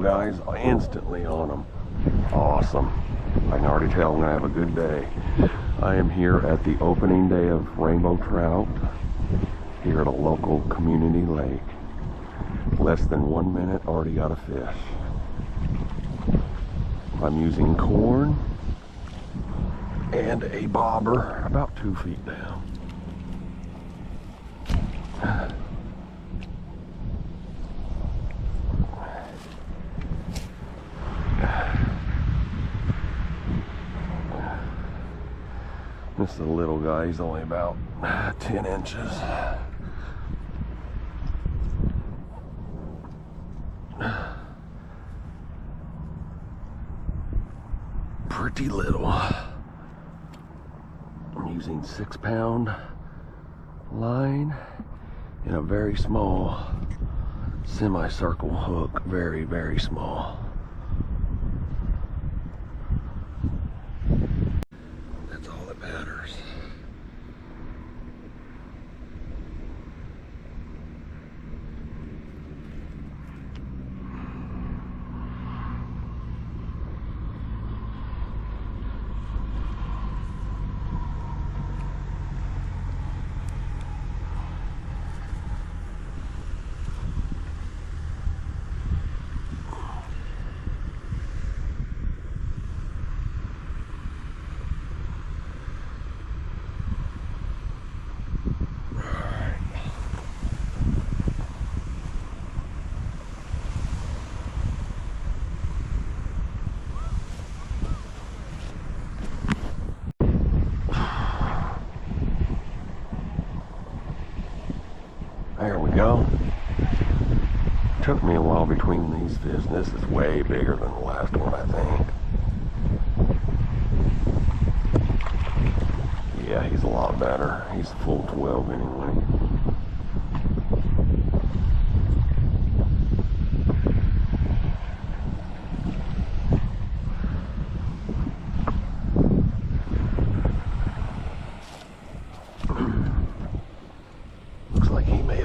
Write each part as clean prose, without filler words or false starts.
guys, instantly on them. Awesome. I can already tell I'm gonna have a good day. I am here at the opening day of rainbow trout here at a local community lake. Less than 1 minute, already got a fish. I'm using corn and a bobber about 2 feet down. This is a little guy, he's only about 10 inches. Pretty little. I'm using 6-pound line and a very small semicircle hook, very, very small. That's all that matters. There we go. Took me a while between these fish. This is way bigger than the last one, I think. Yeah, he's a lot better. He's full 12 anyway.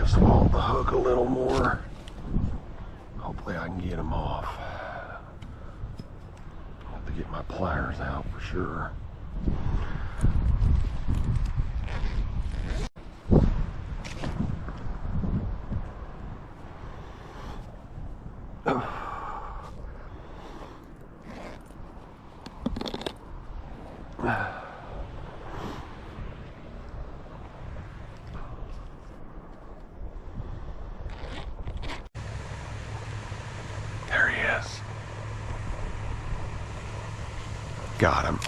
Swallowed the hook a little more. Hopefully I can get him off. I have to get my pliers out for sure. Got him.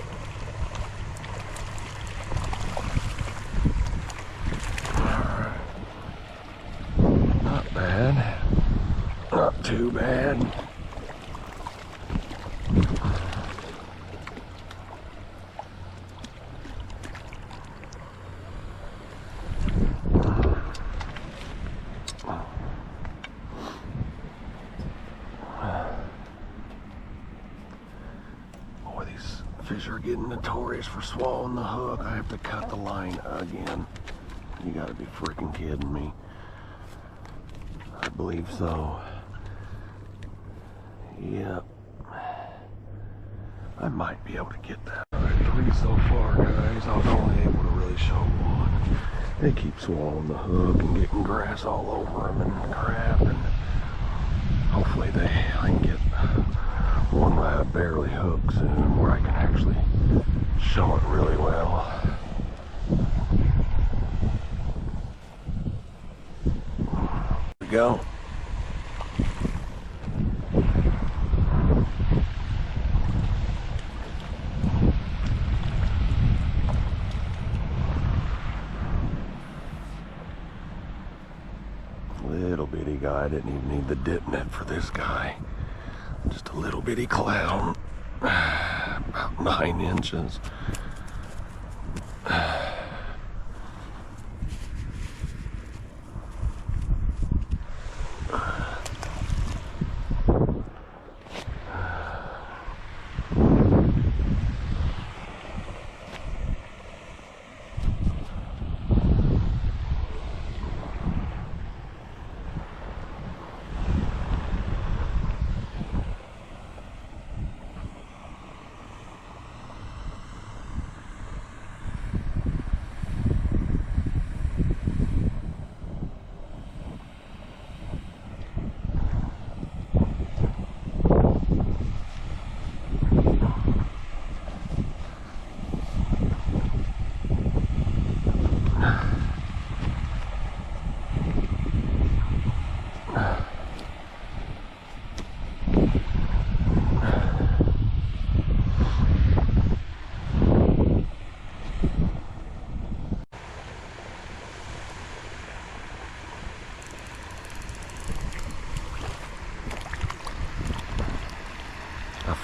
Alright. Not bad. Not too bad. Fish are getting notorious for swallowing the hook. I have to cut the line again. You gotta be freaking kidding me. I believe so. Yep. I might be able to get that. Alright, 3 so far, guys. I was only able to really show one. They keep swallowing the hook and getting grass all over them and crap. And hopefully I can get one that I barely hook soon where I can actually show it really well. There we go. Little bitty guy. I didn't even need the dip net for this guy. Just a little bitty clown, about 9 inches.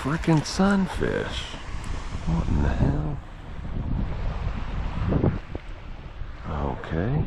frickin' sunfish. What in the hell? Okay.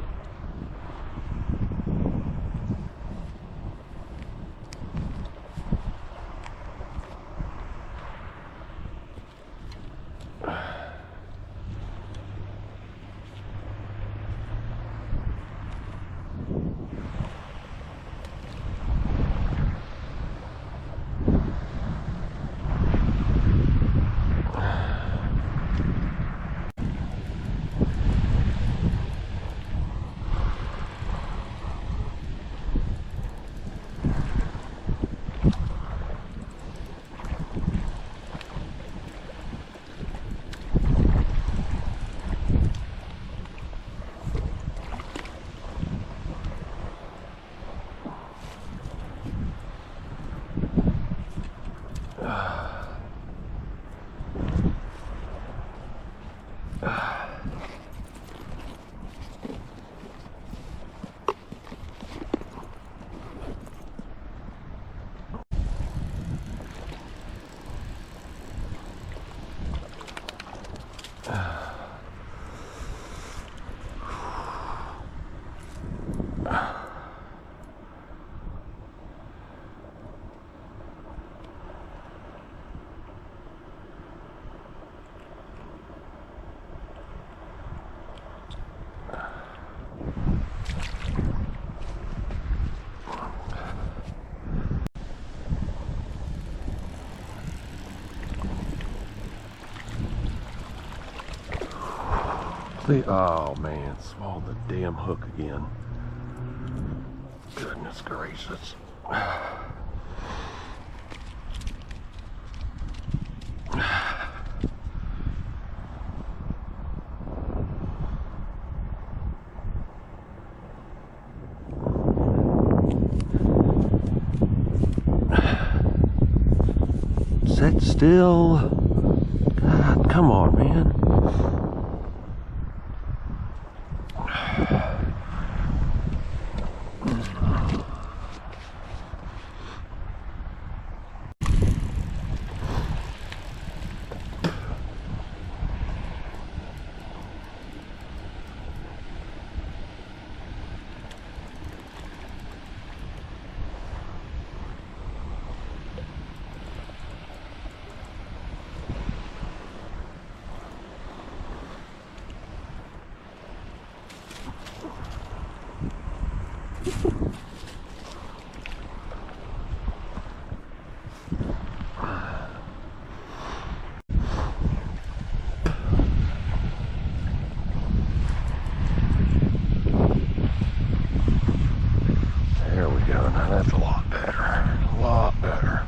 Oh man, swallowed the damn hook again. Goodness gracious. Sit still. God, come on, man. There we go. Now that's a lot better. A lot better.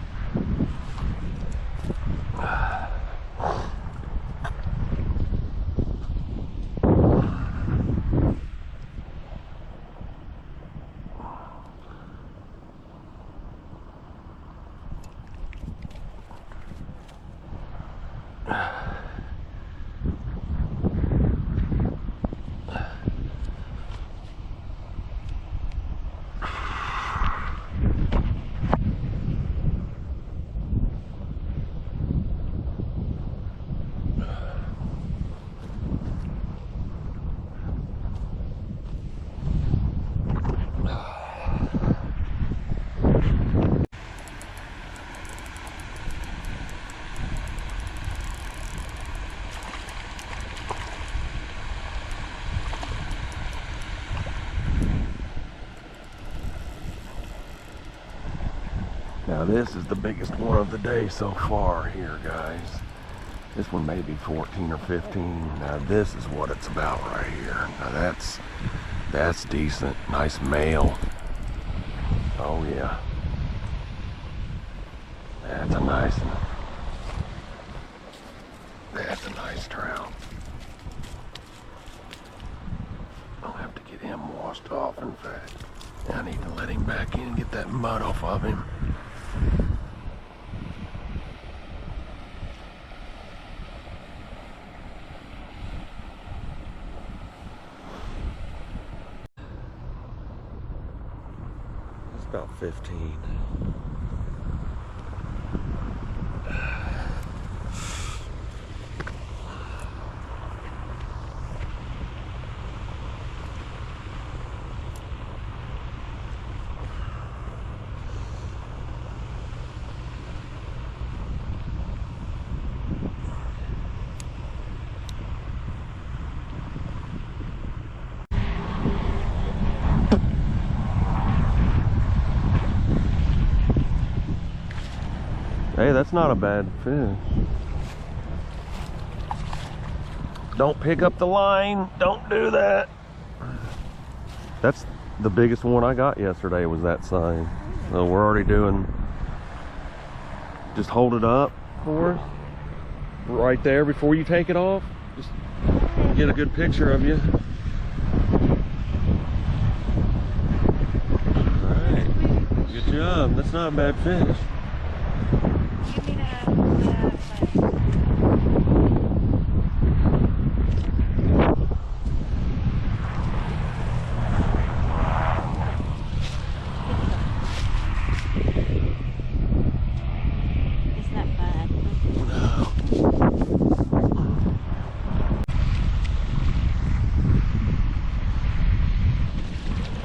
Now this is the biggest one of the day so far here, guys. This one may be 14 or 15. Now this is what it's about right here. Now that's decent. Nice male. Oh yeah. That's a nice one. That's a nice trout. I'll have to get him washed off, in fact. I need to let him back in and get that mud off of him. It's about 15. that's not a bad fish. Don't pick up the line. Don't do that. That's the biggest one I got yesterday was that size. So we're already doing, just hold it up for us. Right there before you take it off. Just get a good picture of you. Alright. Good job. That's not a bad fish.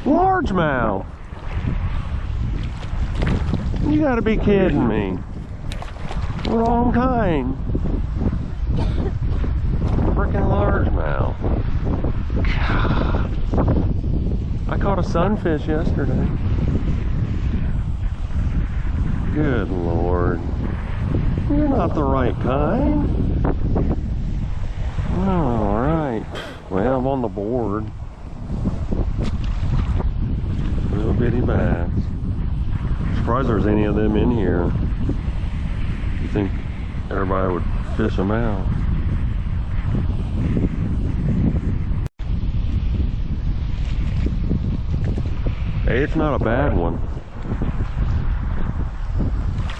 Largemouth. You gotta be kidding me. Wrong kind. Freaking largemouth. God. I caught a sunfish yesterday. Good Lord. You're not the right kind. Alright. Well, I'm on the board. Little bitty bass. Surprised there's any of them in here. You think everybody would fish them out? Hey, it's not a bad one.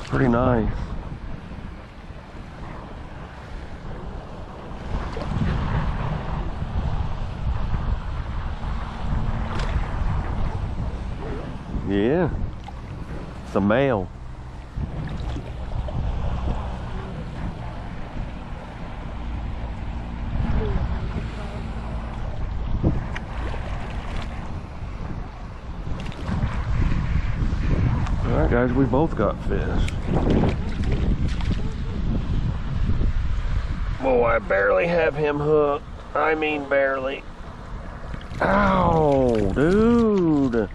Pretty nice. Yeah, it's a male. All right, guys, we both got fish. Oh, I barely have him hooked. I mean, barely. Ow, dude.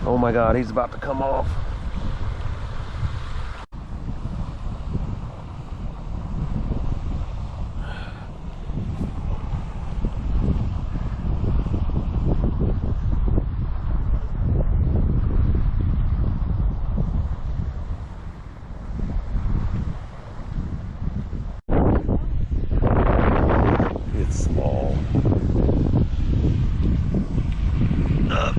Oh my God, he's about to come off. It's small. Up.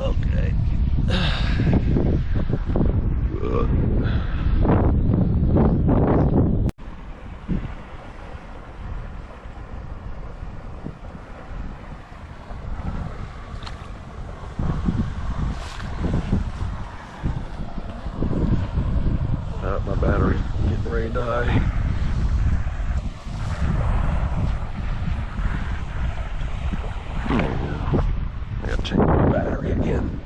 Okay. Good. My battery's getting ready to die. I gotta change my battery again.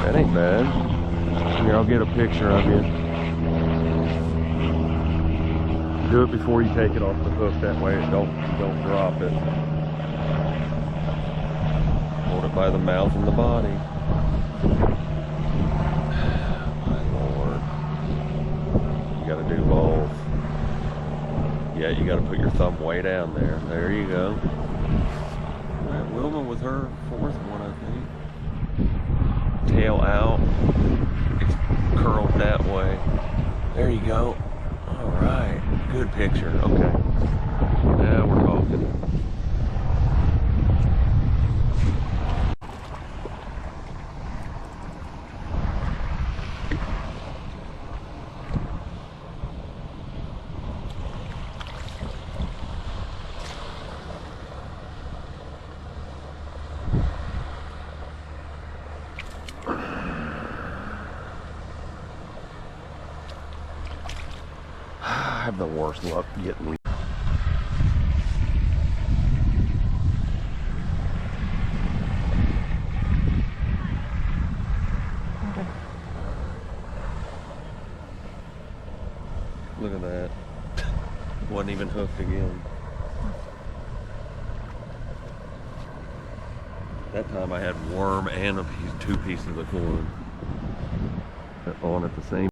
That ain't bad. Here, I'll get a picture of you. Do it before you take it off the hook, that way it don't drop it. Hold it by the mouth and the body. My Lord. You gotta do both. Yeah, you gotta put your thumb way down there. There you go. Alright, Wilma with her fourth one, I think. Tail out. It's curled that way. There you go. Alright. Good picture. Okay. Now we're talking. I have the worst luck getting. even hooked again. That time I had worm and two pieces of corn on at the same.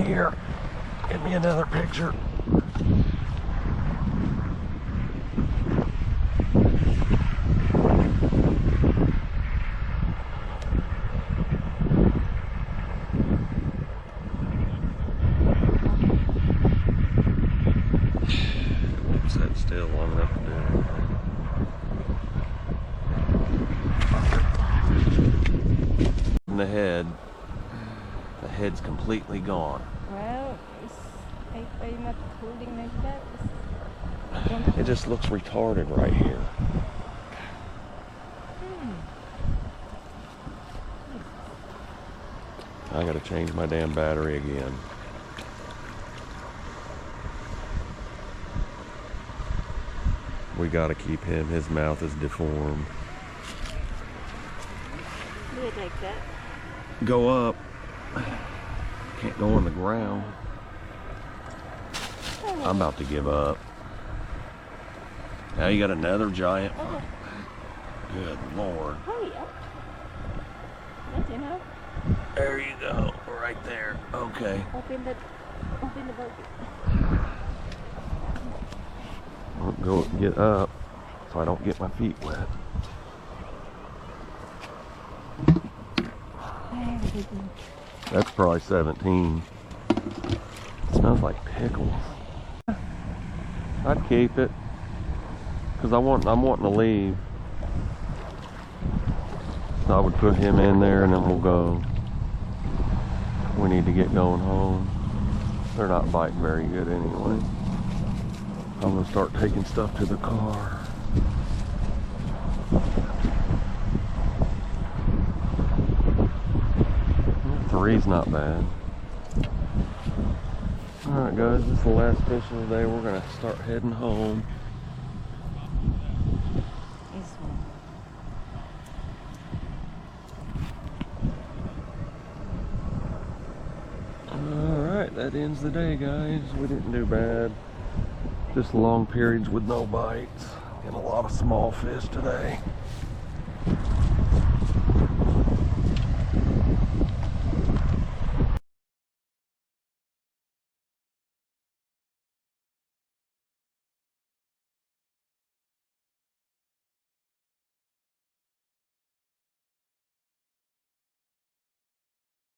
Here, give me another picture. Sit still long enough to do anything. In the head's completely gone. Well, are you not holding like that? It just looks retarded right here. I gotta change my damn battery again. We gotta keep him. His mouth is deformed. Do it like that. Go up. Can't go on the ground. I'm about to give up. Now you got another giant. Good Lord. Hurry up. That's enough. There you go. Right there. Okay. Open the bucket. I'll go get up so I don't get my feet wet. That's probably 17. It smells like pickles. I'd keep it because I'm wanting to leave. So I would put him in there and then we'll go. We need to get going home. They're not biting very good anyway. I'm gonna start taking stuff to the car. Three's not bad. Alright guys, this is the last fish of the day. We're gonna start heading home. Alright, that ends the day guys. We didn't do bad. Just long periods with no bites. And a lot of small fish today.